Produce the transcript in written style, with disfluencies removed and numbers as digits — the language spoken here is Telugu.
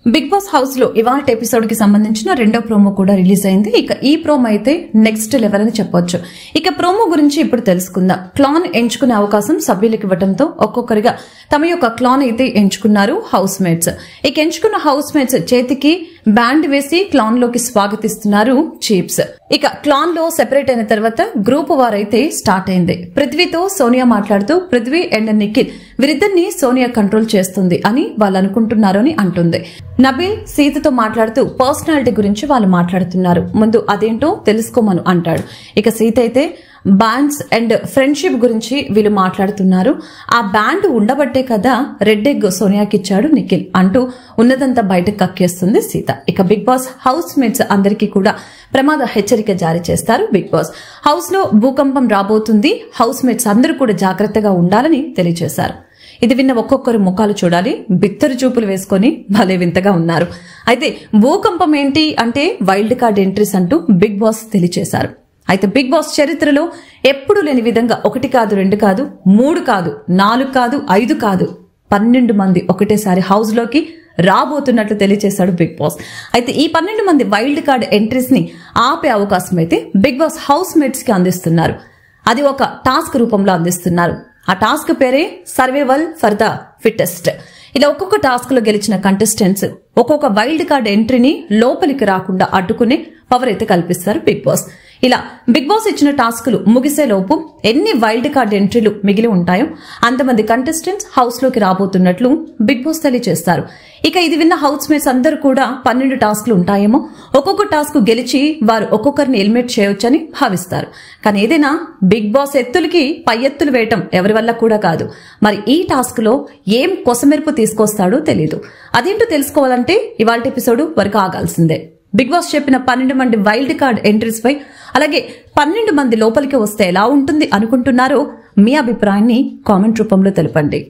బిగ్ బాస్ హౌస్ లో ఇవాళ ఎపిసోడ్ కి సంబంధించిన రెండో ప్రోమో కూడా రిలీజ్ అయింది. ఇక ఈ ప్రోమో అయితే నెక్స్ట్ లెవెల్ అని చెప్పొచ్చు. ఇక ప్రోమో గురించి ఇప్పుడు తెలుసుకుందాం. క్లాన్ ఎంచుకునే అవకాశం సభ్యులకు ఇవ్వడంతో ఒక్కొక్కరిగా తమ యొక్క క్లాన్ అయితే ఎంచుకున్నారు హౌస్ మేట్స్. ఇక ఎంచుకున్న హౌస్ మేట్స్ చేతికి బ్యాండ్ వేసి క్లాన్ లోకి స్వాగతిస్తున్నారు చీఫ్స్. ఇక క్లాన్ లో సెపరేట్ అయిన తర్వాత గ్రూప్ వారైతే స్టార్ట్ అయింది. పృథ్వీతో సోనియా మాట్లాడుతూ పృథ్వీ అండ్ నిఖిల్ వీరిద్దరిని సోనియా కంట్రోల్ చేస్తుంది అని వాళ్ళు అనుకుంటున్నారు అని అంటుంది. నబీల్ సీతతో మాట్లాడుతూ పర్సనాలిటీ గురించి వాళ్ళు మాట్లాడుతున్నారు. ముందు అదేంటో తెలుసుకోమను అంటాడు. ఇక సీత అయితే బ్యాండ్స్ అండ్ ఫ్రెండ్షిప్ గురించి వీళ్ళు మాట్లాడుతున్నారు. ఆ బ్యాండ్ ఉండబట్టే కదా రెడ్ ఎగ్ సోనియాకి ఇచ్చాడు నిఖిల్ అంటూ ఉన్నదంతా బయటకు కక్కేస్తుంది సీత. ఇక బిగ్ బాస్ హౌస్ మేట్స్ అందరికీ కూడా ప్రమాద హెచ్చరిక జారీ చేస్తారు బిగ్ బాస్. హౌస్ లో భూకంపం రాబోతుంది, హౌస్ మేట్స్ అందరూ కూడా జాగ్రత్తగా ఉండాలని తెలియజేశారు. ఇది విన్న ఒక్కొక్కరు ముఖాలు చూడాలి, బిత్తరు చూపులు వేసుకుని భలే వింతగా ఉన్నారు. అయితే భూకంపం ఏంటి అంటే వైల్డ్ కార్డ్ ఎంట్రీస్ అంటూ బిగ్ బాస్ తెలియజేశారు. అయితే బిగ్ బాస్ చరిత్రలో ఎప్పుడు లేని విధంగా 1 కాదు 2 కాదు 3 కాదు 4 కాదు 5 కాదు 12 మంది ఒకటేసారి హౌస్ లోకి రాబోతున్నట్లు తెలియజేశాడు బిగ్ బాస్. అయితే ఈ 12 మంది వైల్డ్ కార్డ్ ఎంట్రీస్ ని ఆపే అవకాశం అయితే బిగ్ బాస్ హౌస్ మేట్స్ కి అందిస్తున్నారు. అది ఒక టాస్క్ రూపంలో అందిస్తున్నారు. ఆ టాస్క్ పేరే సర్వైవల్ ఫర్ ద ఫిట్టెస్ట్. ఇలా ఒక్కొక్క టాస్క్ లో గెలిచిన కంటెస్టెంట్స్ ఒక్కొక్క వైల్డ్ కార్డ్ ఎంట్రీని లోపలికి రాకుండా అడ్డుకునే పవర్ అయితే కల్పిస్తారు బిగ్ బాస్. ఇలా బిగ్ బాస్ ఇచ్చిన టాస్కులు ముగిసే లోపు ఎన్ని వైల్డ్ కార్డ్ ఎంట్రీలు మిగిలి ఉంటాయో అంతమంది కంటెస్టెంట్స్ హౌస్ లోకి రాబోతున్నట్లు బిగ్ బాస్ తెలియజేస్తారు. ఇక ఇది విన్న హౌస్ మేట్స్ అందరూ కూడా 12 టాస్కులు ఉంటాయేమో, ఒక్కొక్క టాస్క్ గెలిచి వారు ఒక్కొక్కరిని ఎలిమినేట్ చేయొచ్చని భావిస్తారు. కానీ ఏదైనా బిగ్ బాస్ ఎత్తులకి పై ఎత్తులు వేయటం ఎవరి వల్ల కూడా కాదు. మరి ఈ టాస్క్ లో ఏం కొసమెరుపు తీసుకొస్తాడో తెలీదు. అదేంటో తెలుసుకోవాలంటే ఇవాళ ఎపిసోడ్ వరకు ఆగాల్సిందే. బిగ్ బాస్ చెప్పిన 12 మంది వైల్డ్ కార్డ్ ఎంట్రీస్ పై అలాగే 12 మంది లోపలికి వస్తే ఎలా ఉంటుంది అనుకుంటున్నారో మీ అభిప్రాయాన్ని కామెంట్ రూపంలో తెలపండి.